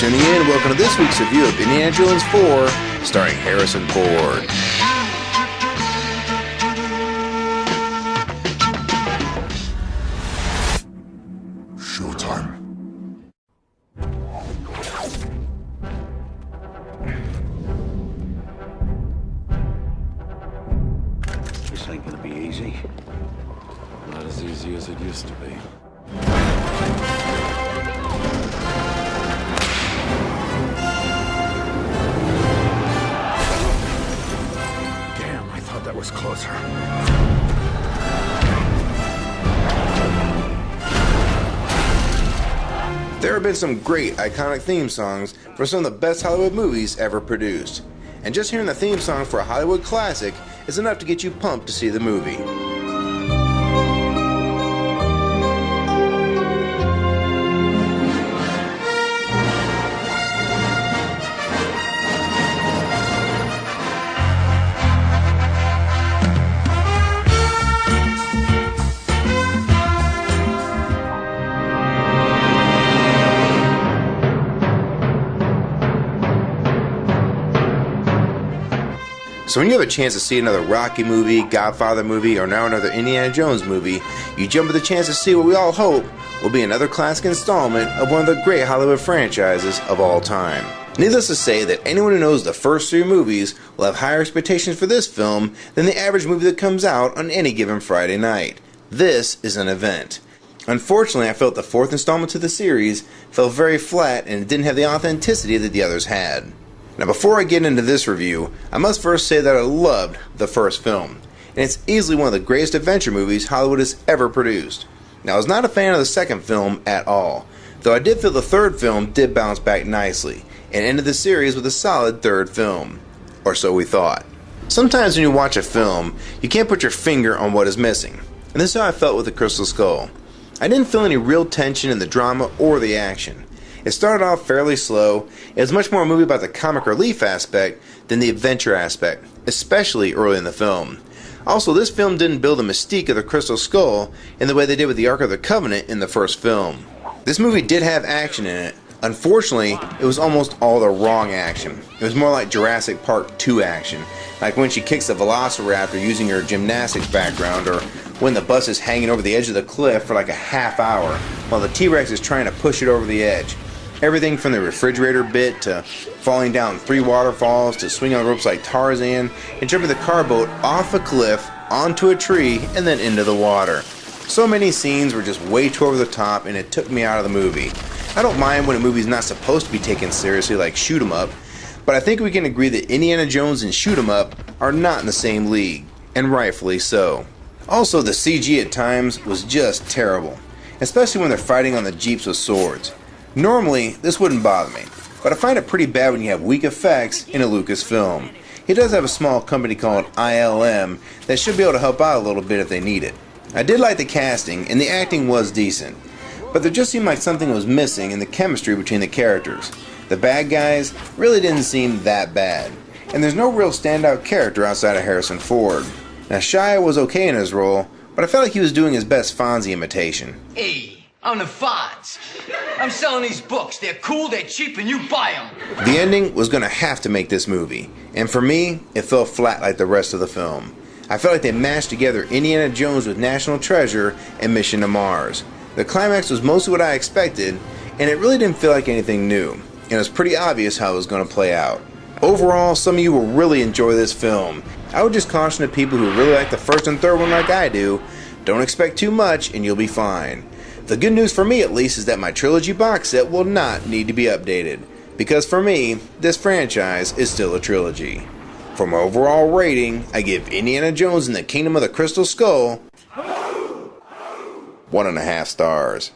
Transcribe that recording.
tuning in. Welcome to this week's review of Indiana Jones 4, starring Harrison Ford. Showtime. This ain't gonna be easy. Not as easy as it used to be. Damn, I thought that was closer. There have been some great iconic theme songs for some of the best Hollywood movies ever produced. And just hearing the theme song for a Hollywood classic is enough to get you pumped to see the movie. So when you have a chance to see another Rocky movie, Godfather movie, or now another Indiana Jones movie, you jump at the chance to see what we all hope will be another classic installment of one of the great Hollywood franchises of all time. Needless to say that anyone who knows the first three movies will have higher expectations for this film than the average movie that comes out on any given Friday night. This is an event. Unfortunately, I felt the fourth installment to the series fell very flat and it didn't have the authenticity that the others had. Now before I get into this review, I must first say that I loved the first film, and it's easily one of the greatest adventure movies Hollywood has ever produced. Now I was not a fan of the second film at all, though I did feel the third film did bounce back nicely, and ended the series with a solid third film. Or so we thought. Sometimes when you watch a film, you can't put your finger on what is missing, and this is how I felt with The Crystal Skull. I didn't feel any real tension in the drama or the action. It started off fairly slow. It was much more a movie about the comic relief aspect than the adventure aspect, especially early in the film. Also, this film didn't build the mystique of the Crystal Skull in the way they did with the Ark of the Covenant in the first film. This movie did have action in it. Unfortunately, it was almost all the wrong action. It was more like Jurassic Park 2 action, like when she kicks the Velociraptor using her gymnastics background, or when the bus is hanging over the edge of the cliff for like a half hour while the T-Rex is trying to push it over the edge. Everything from the refrigerator bit to falling down 3 waterfalls to swinging on ropes like Tarzan and jumping the car boat off a cliff onto a tree and then into the water. So many scenes were just way too over the top and it took me out of the movie. I don't mind when a movie's not supposed to be taken seriously like Shoot 'em Up, but I think we can agree that Indiana Jones and Shoot 'em Up are not in the same league, and rightfully so. Also, the CG at times was just terrible, especially when they're fighting on the jeeps with swords. Normally, this wouldn't bother me, but I find it pretty bad when you have weak effects in a Lucasfilm. He does have a small company called ILM that should be able to help out a little bit if they need it. I did like the casting, and the acting was decent, but there just seemed like something was missing in the chemistry between the characters. The bad guys really didn't seem that bad, and there's no real standout character outside of Harrison Ford. Now Shia was okay in his role, but I felt like he was doing his best Fonzie imitation. Hey, I'm the Fonz. I'm selling these books. They're cool, they're cheap, and you buy them. The ending was going to have to make this movie, and for me, it fell flat like the rest of the film. I felt like they mashed together Indiana Jones with National Treasure and Mission to Mars. The climax was mostly what I expected, and it really didn't feel like anything new, and it was pretty obvious how it was going to play out. Overall, some of you will really enjoy this film. I would just caution the people who really like the first and third one like I do, don't expect too much and you'll be fine. The good news for me at least is that my trilogy box set will not need to be updated, because for me, this franchise is still a trilogy. For my overall rating, I give Indiana Jones and the Kingdom of the Crystal Skull 1.5 stars.